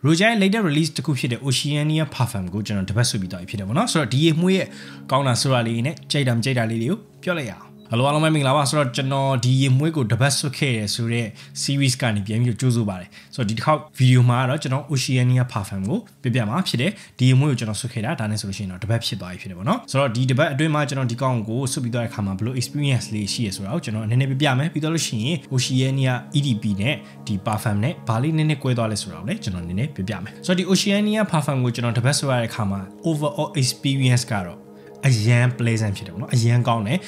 Roja later released တခုဖြစ်တဲ့ Oceania Parfum ကိုကျွန်တော်တပတ်ဆွပြီးတော့ဖြစ်တယ်ပေါ့နော်ဆိုတော့ဒီရေမွေးရဲ့ကောင်းတာဆိုတာလေးနဲ့ကြိုက်တာမကြိုက်တာလေးတွေကိုပြောလိုက်ရအောင်Hello အားလုံးပဲမင်္ဂလာပါဆိုတော့ကျွန်တော်ဒီရေမွေးကိုတပတ်ဆွခဲ့ရဆိုတဲ့ series ကနေပြန်ပြီးကြိုးစိုးပါတယ်ဆိုတော့ဒီတစ်ခေါက် video မှာတော့ကျွန်တော် Oceania Parfum ကိုပြမှာဖြစ်တယ်ဒီရေမွေးကိုကျွန်တော်ဆွခဲ့တာဒါနဲ့ဆိုလို့ရှိရင်တော့တပတ်ဖြစ်သွားပြီဖြစ်တယ်ပေါ့နော်ဆိုတော့ဒီတပတ်အတွင်းမှာကျွန်တော်ဒီကောင်ကိုဆွပြီးသွားတဲ့အခါမှာဘယ်လို experience လေးရှိရဆိုတာကိုကျွန်တော်နည်းနည်းပြမယ်ပြီးတော့လို့ရှိရင် Oceania EDP နဲ့ဒီ Parfum နဲ့ဘာလေးနည်းနည်းကွဲသွားလဲဆိုတာကိုလည်းကျွန်တော်နည်းနည်းပြမယ်ဆိုတော့ဒီ Oceania Parfum ကိုကျွန်တော်တပတ်ဆွရတဲ့အခါမှာ overall experience ကတော့အရန် pleasant ဖြစ်တယ်ပေါ့နော်အရန်ကောင်းတယ်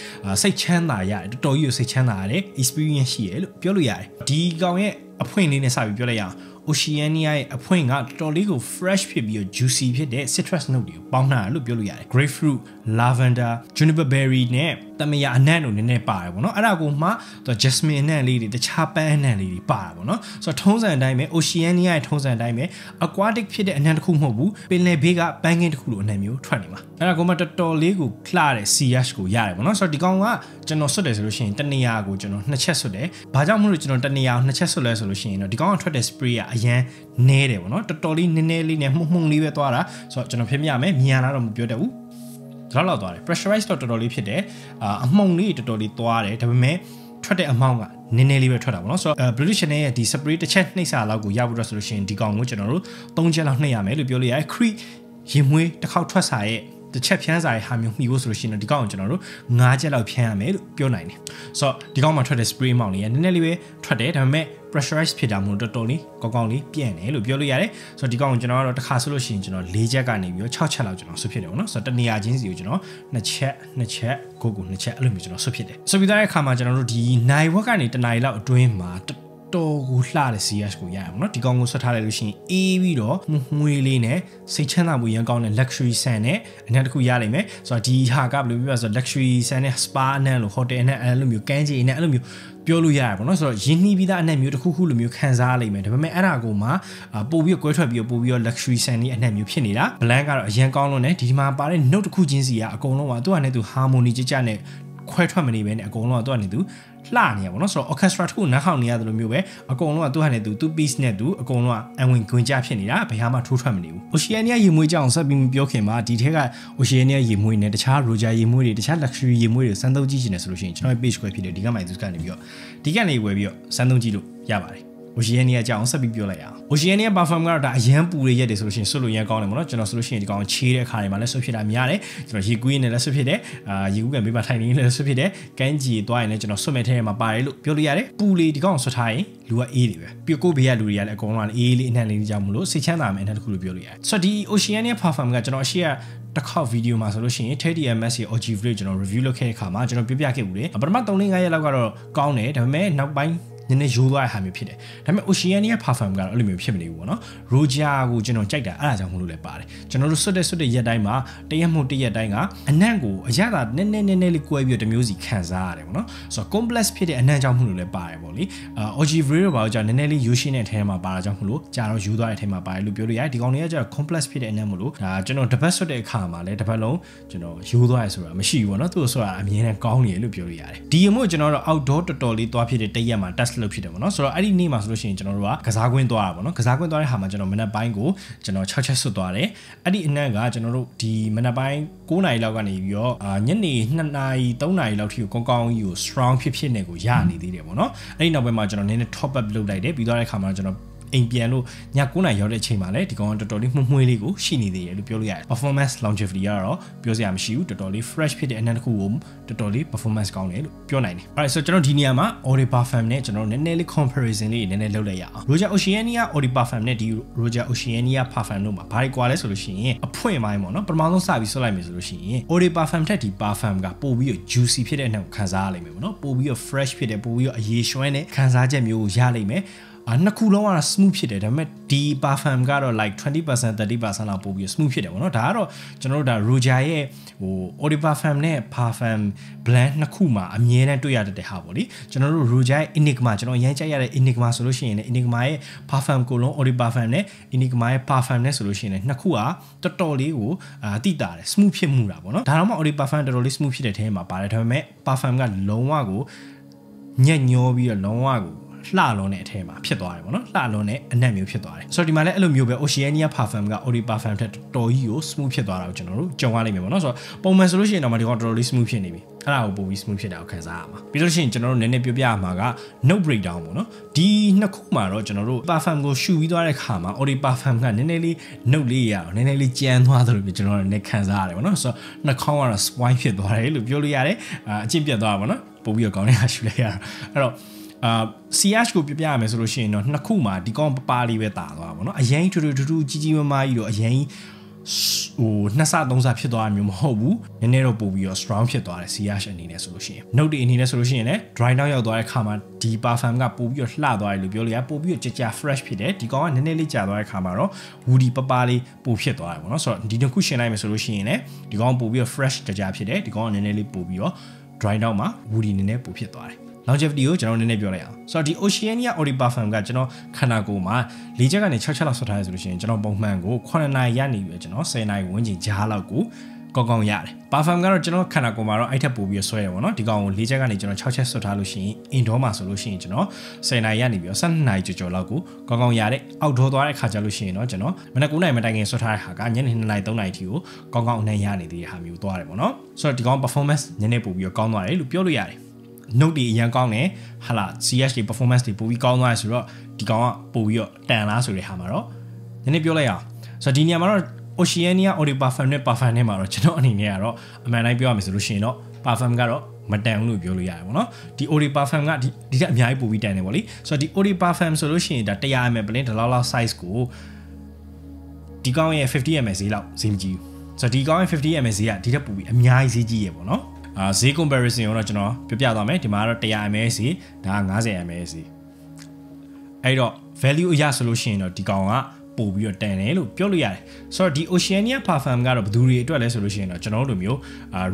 စိတ်ချမ်းသာရတယ်တော်တော်ကြီးကိုစိတ်ချမ်းသာရတဲ့ experience ရှိရလို့ပြောလို့ရတယ်ဒီကောင်ရဲ့အဖွင့်လေးနဲ့စပြီးပြောလိုက်ရအောင် Oceania ရဲ့အဖွင့်ကတော်တော်လေးကို fresh ဖြစ်ပြီး juicy ဖြစ်တဲ့ citrus note တွေကိုပေါင်းထားတယ်လို့ပြောလို့ရတယ် grapefruit lavender juniper berry နဲ့တမယာအနံ့တို့နည်းနည်းပါတယ်ပေါ့နော်အဲ့ဒါကိုမှသူ jasmine အနံ့လေးတွေတခြားပန်းအနံ့လေးတွေပါတာပေါ့နော်ဆိုတော့ထုံးစံအတိုင်းပဲ Oceania ရဲ့ထုံးစံအတိုင်းပဲ aquatic ဖြစ်တဲ့အနံ့တစ်ခုမဟုတ်ဘူးပင်လယ်ဘေးကပန်းကင်းတစ်ခုလိုအနံ့မျိုးထွက်နေမှာအဲ့ဒါကိုမှတော်တော်လေးကိုလှတဲ့ CH ကိုရတယ်ပေါ့နော်ဆိုတော့ဒီကောင်ကကျွန်တော်ဆွတ်တယ်ဆိုလို့ရှိရင်တနေရာကိုကျွန်တော်2ချက်ဆွတ်တယ်ဘာကြောင့်မလို့ကျွန်တော်တနေရာကို2ချက်ဆွတ်လဲဆိုလို့ရှိရင်တော့ဒီကောင်ကထွက်တဲ့ spray ကအရန်နဲတယ်ပေါ့နော်တော်တော်လေးနည်းနည်းလေးနဲ့မှုံလေးပဲသွားတာဆိုတော့ကျွန်တော်ဖြစ်ပြမယ်မြန်လာတော့မပြောတတ်ဘူးဒါလောက်သွားတယ် pressurize တော့တော်တော်လေးဖြစ်တယ်အမှုံလေးတော်တော်လေးသွားတယ်ဒါပေမဲ့ထွက်တဲ့အမောင်းကနည်းနည်းလေးပဲထွက်တာပေါ့နော်ဆိုတော့ British Channel ရဲ့ဒီ spray တစ်ချက်နှိပ်စာလောက်ကိုရဖို့တော့ဆိုလို့ရှိရင်ဒီကောင်ကိုကျွန်တော်တို့3ချက်လောက်နှိပ်ရမယ်လို့ပြောလို့ရတယ် Crete ရင်မွေးတစ်ခေါက်ထွက်စာရဲ့တစ်ချက်ဖြန်းစာရဲ့ဟာမျိုးမှီဖို့ဆိုလို့ရှိရင်ဒီကောင်ကိုကျွန်တော်တို့5ချက်လောက်ဖြန်းရမယ်လို့ပြောနိုင်တယ်ဆိုတော့ဒီကောင်မှာထွက်တဲ့ spray မောင်းလေးကနည်းနည်းလေးပဲထွက်တယ်ဒါပေမဲ့ pressurize ဖြစ်တာမို့တော်တော်လေးကောင်းကောင်းလေးပြန့်တယ်လို့ပြောလို့ရတယ်ဆိုတော့ဒီကောင်ကိုကျွန်တော်ကတော့တစ်ခါဆိုလို့ရှိရင်ကျွန်တော်4ချက်ကနေပြီးတော့6ချက်လောက်ကျွန်တော်ဆွဖြစ်တယ်ပေါ့နော်ဆိုတော့တနေရာချင်းစီကိုကျွန်တော်2ချက်ကို2ချက်အဲ့လိုမျိုးကျွန်တော်ဆွဖြစ်တယ်ဆိုပြီးသားတဲ့အခါမှာကျွန်တော်တို့ဒီနိုင်ဝက်ကနေတနာရီလောက်အတွင်းမှာတော်ကိုလှတဲ့ CH ကိုရရအောင်เนาะဒီကောင်ကိုဆွတ်ထားလိုက်လို့ရှိရင်အေးပြီးတော့ငွေလေးနဲ့စိတ်ချမ်းသာမှုရန်ကောင်းတဲ့ luxury scent နဲ့အနံ့တစ်ခုရနိုင်မယ်ဆိုတော့ဒီဟာကဘယ်လိုပြောလဲဆိုတော့ luxury scent နဲ့ spa အနံ့လို့ hotel နဲ့အဲ့လိုမျိုးကမ်းခြေနဲ့အဲ့လိုမျိုးပြောလို့ရတယ်ပေါ့နော်ဆိုတော့ရင်းနှီးပြီးသားအနံ့မျိုးတစ်ခုခုလိုမျိုးခံစားရလိမ့်မယ်ဒါပေမဲ့အဲ့ဒါကိုမှပို့ပြီးကွဲထွက်ပြီးပို့ပြီး luxury scent နဲ့အနံ့မျိုးဖြစ်နေတာ blend ကတော့အရန်ကောင်းလို့ねဒီမှာပါတဲ့ note တစ်ခုချင်းစီကအကုန်လုံးကသူ့ဟာနဲ့သူ harmony ကြကြနဲ့ခွဲထွက်မနေပဲနဲ့အကုန်လုံးကသူ့ဟာနဲ့သူလှနေရပါတော့ဆိုတော့ orchestra တစ်ခုနားခေါင်နေရတယ်လို့မျိုးပဲအကုန်လုံးကသူ့ဟာနဲ့သူ two piece နဲ့သူအကုန်လုံးကအဝင်ခွင်ကြဖြစ်နေတာဘယ်ဟာမှထိုးထွက်မနေဘူး Oceania ရေမွေးကြောင်ဆက်ပြီးပြောခင်မှာဒီထက်က Oceania ရေမွေးနဲ့တခြား Roja ရေမွေးတွေတခြား luxury ရေမွေးတွေစမ်းသုံးကြည့်ချင်တယ်ဆိုလို့ရှိရင်ကျွန်တော်ရဲ့ page ခွဲဖြစ်တယ်ဒီကမှသူကနေပြီးတော့ဒီကနေဝယ်ပြီးတော့စမ်းသုံးကြည့်လို့ရပါတယ်Oceania ကြောင်ဆက်ပြီးပြောလိုက်ရအောင် Oceania Parfum ကတော့ဒါအရန်ပူရရက်တယ်ဆိုလို့ရှိရင်ဆွတ်လို့ရန်ကောင်းတယ်ပေါ့နော်ကျွန်တော်ဆိုလို့ရှိရင်ဒီကောင်ချေးတဲ့ခါတွေမှာလည်းဆွတ်ဖြစ်တာများတယ်ကျွန်တော်ရေကူးရင်လည်းဆွတ်ဖြစ်တယ်ရေကူးကန်ဘေးမှာထိုင်နေလည်းဆွတ်ဖြစ်တယ်ကန်းကြီးသွားရင်လည်းကျွန်တော်ဆွတ်မဲ့ထဲမှာပါတယ်လို့ပြောလို့ရတယ်ပူလေးဒီကောင်ဆွတ်ထားရင်လူကအေးတယ်ပဲပြီးကိုဘေးကလူတွေကလည်းအကုန်လုံးကအေးလေးအနှံ့လေးကြောင်မလို့စိတ်ချမ်းသာမယ်အနှံ့တစ်ခုလို့ပြောလို့ရတယ်ဆိုတော့ဒီ Oceania Parfum ကကျွန်တော်အရှိကတစ်ခေါက်ဗီဒီယိုမှာဆိုလို့ရှိရင် 30ms ရဲ့ Ogivray ကျွန်တော် review လုပ်ခဲ့တဲ့အခါမှာကျွန်တော်ပြပြခဲ့ဘူးလေပထမ3-5ရက်လောက်ကတော့ကောင်းတယ်ဒါပေမဲ့နောက်ပိုင်းနည်းနည်းရိုးသွားတဲ့ဟာမျိုးဖြစ်တယ်ဒါပေမဲ့ Oceania Parfum ကတော့အဲ့လိုမျိုးဖြစ်မနေဘူးပေါ့နော် Roja ကိုကျွန်တော်ကြိုက်တာအဲ့ဒါကြောင့်မလို့လည်းပါတယ်ကျွန်တော်တို့ဆွတ်တဲ့ရက်တိုင်းမှာတရက်မှုတရက်တိုင်းကအနံ့ကိုအရသာနည်းနည်းလေးကွဲပြီးတော့တမျိုးစီခံစားရတယ်ပေါ့နော်ဆိုတော့ complex ဖြစ်တဲ့အနံ့ကြောင့်မလို့လည်းပါတယ်ပေါ့လေOgivray တော့ဘာလို့ကြာနည်းနည်းလေးရိုးရှင်းတဲ့အထဲမှာပါတာကြောင့်မလို့ကြာတော့ရိုးသွားတဲ့အထဲမှာပါတယ်လို့ပြောလို့ရတယ်ဒီကောင်တွေကကြာ complex ဖြစ်တဲ့အနံ့မလို့ဒါကျွန်တော်တပတ်ဆွတ်တဲ့အခါမှာလည်းတစ်ပတ်လုံးကျွန်တော်ရိုးသွားရဆိုတာမရှိဘူးပေါ့နော်သူ့ဆိုတာအမြဲတမ်းကောင်းနေတယ်လို့ပြောလို့ရတယ်ဒီမို့ကျွန်တော်တို့ outdoor တော်တော်လေးသွားဖြစ်တဲ့တရက်မှာ testလုပ်ဖြစ်တယ်ပေါ့နော်ဆိုတော့အဲ့ဒီနေ့မှာဆိုလို့ရှိရင်ကျွန်တော်တို့ကကစားကွင်းသွားတာပေါ့နော်ကစားကွင်းသွားတဲ့ဟာမှာကျွန်တော်မနက်ပိုင်းကိုကျွန်တော်6ချက်ဆွတ်သွားတယ်အဲ့ဒီအနံ့ကကျွန်တော်တို့ဒီမနက်ပိုင်း9နာရီလောက်ကနေပြီးတော့ညနေ2နာရီ3နာရီလောက်ထိကိုကောင်းကြီးကို strong ဖြစ်နေကိုရနေသေးတယ်ပေါ့နော်အဲ့ဒီနောက်ပိုင်းမှာကျွန်တော်နည်းနည်း top up လုပ်လိုက်တယ်ပြီးသွားတဲ့အခါမှာကျွန်တော်အိမ်ပြန်လို့ည9နာရီရောက်တဲ့အချိန်မှာလည်းဒီကောင်တော်တော်လေးမှုှွှေးလေးကိုရှိနေသေးတယ်လို့ပြောလို့ရတယ် performance longevity ကတော့ပြောစရာမရှိဘူးတော်တော်လေး fresh ဖြစ်တဲ့အနံ့တစ်ခုကိုတော်တော်လေး performance ကောင်းတယ်လို့ပြောနိုင်တယ် alright so ကျွန်တော်ဒီနေရာမှာ Eau de Parfum နဲ့ကျွန်တော်နည်းနည်းလေး comparison လေးနည်းနည်းလုပ်လိုက်ရအောင် Roja Oceania Eau de Parfum နဲ့ဒီ Roja Oceania Parfum တို့မှာဘာတွေကွာလဲဆိုလို့ရှိရင်အဖွင့်ပိုင်းပေါ့နော်ပထမဆုံးစပြီးဆွတ်လိုက်မယ်ဆိုလို့ရှိရင် Eau de Parfum ထက်ဒီ Parfum ကပို့ပြီးတော့ juicy ဖြစ်တဲ့အနံ့ကိုခံစားရလိမ့်မယ်ပေါ့နော်ပို့ပြီးတော့ fresh ဖြစ်တယ်ပို့ပြီးတော့အရေရွှဲနဲ့ခံစားချက်မျိုးကိုရလိမ့်မယ်နှစ်ခုလုံးကတော့ smooth ဖြစ်တယ်ဒါပေမဲ့ဒီ parfum ကတော့ like 20% 30% လောက်ပို့ပြီး smooth ဖြစ်တယ်ပေါ့နော်ဒါကတော့ကျွန်တော်တို့ဒါ Roja ရဲ့Eau de Parfum နဲ့ parfum blend နှစ်ခုမှာအမြဲတမ်းတွေ့ရတဲ့ဟာပေါ့လေကျွန်တော်တို့ Roja ရဲ့ Enigma ကျွန်တော်ရမ်းကြိုက်ရတဲ့ Enigma ဆိုလို့ရှိရင်လည်း Enigma ရဲ့ parfum ကိုလုံး Eau de Parfum နဲ့ Enigma ရဲ့ parfum နဲ့ဆိုလို့ရှိရင်လည်းနှစ်ခုကတော်တော်လေးကိုတိတာတယ် smooth ဖြစ်မှုတာပေါ့နော်ဒါတော့မှ Eau de Parfum တော်တော်လေး smooth ဖြစ်တဲ့ထဲမှာပါတယ်ဒါပေမဲ့ parfum ကလုံးဝကိုညက်ညောပြီးတော့လုံးဝကို လှလုံးနဲ့အထဲမှာဖြစ်သွားတယ်ပေါ့နော်လှလုံးနဲ့အနက်မျိုးဖြစ်သွားတယ်ဆိုတော့ဒီမှာလည်းအဲ့လိုမျိုးပဲ Oceania Parfum က Ori Parfum ထက်တော်ကြီးကို smooth ဖြစ်သွားတာကိုကျွန်တော်တို့ကြုံရလိမ့်မယ်ပေါ့နော်ဆိုတော့ပုံမှန်ဆိုလို့ရှိရင်တော့ဒီကောင်တော်တော်လေး smooth ဖြစ်နေပြီအဲ့ဒါကိုပိုပြီး smooth ဖြစ်တာကိုခံစားရမှာပြီးလို့ရှိရင်ကျွန်တော်တို့နည်းနည်းပြပြရမှာက note breakdown ပေါ့နော်ဒီနှစ်ခုမှာတော့ကျွန်တော်တို့ Parfum ကိုရှူပြီးသွားတဲ့ခါမှာ Ori Parfum ကနည်းနည်းလေး note လေးရအောင်နည်းနည်းလေးကြမ်းသွားသလိုမျိုးကျွန်တော်တို့လည်းခံစားရတယ်ပေါ့နော်ဆိုတော့နှာခေါင်းကတော့ swine ဖြစ်သွားတယ်လို့ပြောလို့ရတယ်အကျင့်ပြတ်သွားတာပေါ့နော်ပို့ပြီးတော့ကောင်းနေတာရှူလိုက်ရတာအဲ့တော့CH ကိုပြပြရမယ်ဆိုလို့ရှိရင်တော့နှစ်ခုမှာဒီကောင်ပပလေးပဲတာသွားပါဘောเนาะအရင်ထူထူကြီးကြီးမားမားကြီးတော့အရင်ဟိုနှစ်ဆသုံးဆဖြစ်သွားမျိုးမဟုတ်ဘူးနည်းနည်းတော့ပို့ပြီးတော့ strong ဖြစ်သွားတယ် CH အနေနဲ့ဆိုလို့ရှိရင် note တွေအနေနဲ့ဆိုလို့ရှိရင်လည်း dry down ရောက်သွားတဲ့ခါမှာဒီ parfum ကပို့ပြီးတော့လှသွားတယ်လို့ပြောလို့ရပို့ပြီးတော့ကြာ fresh ဖြစ်တယ်ဒီကောင်ကနည်းနည်းလေးကြာသွားတဲ့ခါမှာတော့ woody ပပလေးပို့ဖြစ်သွားတယ်ပေါ့เนาะဆိုတော့ဒီတစ်ခုရှင်းလိုက်မယ်ဆိုလို့ရှိရင်လည်းဒီကောင်ပို့ပြီးတော့ fresh ကြာဖြစ်တယ်ဒီကောင်ကနည်းနည်းလေးပို့ပြီးတော့ dry down မှာ woody နည်းနည်းပို့ဖြစ်သွားတယ်longevity ကိုကျွန်တော်နည်းနည်းပြောလိုက်အောင်ဆိုတော့ဒီ Oceania Ori Parfum ကကျွန်တော်ခန္ဓာကိုယ်မှာ၄ချက်ကနေ6ချက်လောက်ဆွတ်ထားရဆိုလို့ရှိရင်ကျွန်တော်ပုံမှန်ကို9နာရီရနေပြီကျွန်တော်10နာရီဝန်းကျင်ကြားလောက်ကိုကောင်းကောင်းရတယ် Parfum ကတော့ကျွန်တော်ခန္ဓာကိုယ်မှာတော့အဲ့ထက်ပိုပြီးဆွဲရပါတော့ဒီကောင်ကို၄ချက်ကနေကျွန်တော်6ချက်ဆွတ်ထားလို့ရှိရင် indoor မှာဆိုလို့ရှိရင်ကျွန်တော်10နာရီရနေပြီ12နာရီကျော်လောက်ကိုကောင်းကောင်းရတဲ့ outdoor သွားတဲ့ခါကျလို့ရှိရင်တော့ကျွန်တော်မနက်9နာရီမတိုင်ခင်ဆွတ်ထားတဲ့ဟာကညနေ2နာရီ3နာရီထိကိုကောင်းကောင်းအနှံ့ရနေတဲ့ဟာမျိုးသွားတယ်ပေါ့နော်ဆိုတော့ဒီကောင် performance နည်းနည်းပိုပြီးတော့ကောင်းသွားတယ်လို့ပြောလို့ရတယ်note တွေအရင်ကောင်းတယ်ဟာလာ CH တွေ performance တွေပိုပြီးကောင်းသွားတယ်ဆိုတော့ဒီကောင်ကပိုပြီးတော့တန်လားဆိုတဲ့ဟာမှာတော့နည်းနည်းပြောလိုက်အောင်ဆိုတော့ဒီနေရာမှာတော့ Oceania Ori Parfum နဲ့ Parfum နဲ့မှာတော့ကျွန်တော်အနေနဲ့ကတော့အမှန်တိုင်းပြောရမယ်ဆိုလို့ရှိရင်တော့ Parfum ကတော့မတန်ဘူးလို့ပြောလို့ရတယ်ပေါ့နော်ဒီ Ori Parfum ကဒီကအများကြီးပိုပြီးတန်တယ်ပေါ့လေဆိုတော့ဒီ Ori Parfum ဆိုလို့ရှိရင်ဒါ 100ml ပလင်းဒီလောက် size ကိုဒီကောင်ရဲ့ 50ml ဈေးလောက်ဈေးမကြီးဘူးဆိုတော့ဒီကောင်ရဲ့ 50ml ဈေးကဒီထက်ပိုပြီးအများကြီးဈေးကြီးရပေါ့နော်ဈေး comparison ကိုတော့ကျွန်တော်ပြပြသွားမယ်ဒီမှာကတော့ 100ml စီဒါက 50ml စီအဲ့တော့ value အရဆိုလို့ရှိရင်တော့ဒီကောင်ကပို့ပြီးတော့တန်တယ်လို့ပြောလို့ရတယ်ဆိုတော့ဒီ Oceania Parfum ကတော့ဘယ်သူတွေအတွက်လဲဆိုလို့ရှိရင်တော့ကျွန်တော်တို့လိုမျိုး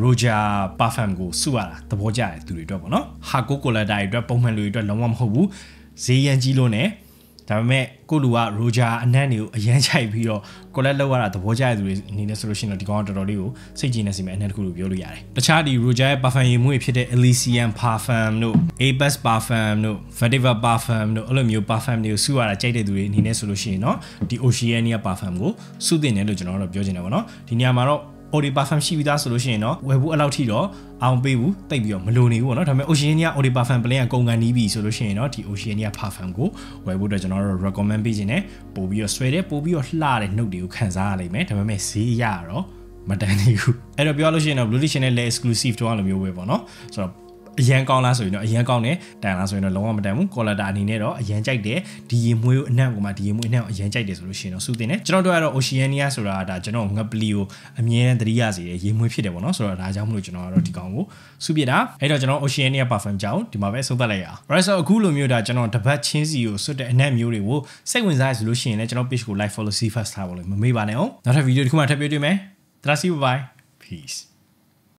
Roja Parfum ကိုစုရတာသဘောကျတယ်သူတွေအတွက်ပေါ့နော် Haco Collector တွေအတွက်ပုံမှန်လူတွေအတွက်လုံးဝမဟုတ်ဘူးဈေးရန်ကြီးလို့ ਨੇဒါပေမဲ့ကိုလူက Roja အနံ့တွေကိုအရန်ချိုက်ပြီးတော့ collect လုပ်ရတာသဘောကျတဲ့သူတွေအနေနဲ့ဆိုလို့ရှိရင်တော့ဒီကောင်ကတော်တော်လေးကိုစိတ်ကြည်နေစီမဲ့အနံ့တစ်ခုလို့ပြောလို့ရတယ်တခြားဒီ Roja ရဲ့ parfum ရေမွေးဖြစ်တဲ့ Elysian Parfum တို့ Apex Parfum တို့ Vetiver Parfum တို့အဲ့လိုမျိုး parfum တွေကိုစုရတာကြိုက်တဲ့သူတွေအနေနဲ့ဆိုလို့ရှိရင်တော့ဒီ Oceania Parfum ကိုစုတင်တယ်လို့ကျွန်တော်တို့ပြောချင်တယ်ပေါ့နော်ဒီနေရာမှာတော့Ori Parfum ရှိပြီးသားဆိုလို့ရှိရင်တော့ဝယ်ဖို့အလောက်ထိတော့အောင်ပေးဘူးတိတ်ပြီးတော့မလိုနေဘူးပေါ့နော်ဒါပေမဲ့ Oceania Ori Parfum ပလင်းကကုန်ကန်နီးပြီဆိုလို့ရှိရင်တော့ဒီ Oceania Parfum ကိုဝယ်ဖို့အတွက်ကျွန်တော်တို့ recommend ပေးခြင်းနဲ့ပို့ပြီးတော့ဆွဲတယ်ပို့ပြီးတော့လှတဲ့ note တွေကိုခံစားရလိမ့်မယ်ဒါပေမဲ့ဈေးရတော့မတန်သေးဘူးအဲ့တော့ပြောလို့ရှိရင်တော့ Blue Edition နဲ့လည်း exclusive တော့လိုမျိုးပဲပေါ့နော်ဆိုတော့အရန်ကောင်းလားဆိုရင်တော့အရန်ကောင်းတယ်တန်လားဆိုရင်တော့လုံးဝမတန်ဘူး quality အနေနဲ့တော့အရန်ကြိုက်တယ်ဒီရေမွေးကိုအနံ့ကိုမှဒီရေမွေးအနံ့ကိုအရန်ကြိုက်တယ်ဆိုလို့ရှိရင်တော့စုတင်တယ်ကျွန်တော်တို့ကတော့ Oceania ဆိုတာဒါကျွန်တော်ငပလီကိုအမြဲတမ်းသတိရစေတယ်ရေမွေးဖြစ်တယ်ပေါ့နော်ဆိုတော့ဒါကြောင့်မလို့ကျွန်တော်ကတော့ဒီကောင်ကိုစုပြတာအဲ့တော့ကျွန်တော် Oceania Parfum ကြောင်းဒီမှာပဲဆုံးသက်လိုက်ရအောင် right ဆိုအခုလိုမျိုးဒါကျွန်တော်တပတ်ချင်းစီကိုစွတ်တဲ့အနံ့မျိုးတွေကိုစိတ်ဝင်စားရဆိုလို့ရှိရင်လည်းကျွန်တော် page ကို like follow see first ထားပါလို့မမေ့ပါနဲ့အောင်နောက်ထပ် video တစ်ခုမှထပ်တွေ့မယ် Thanks bye peace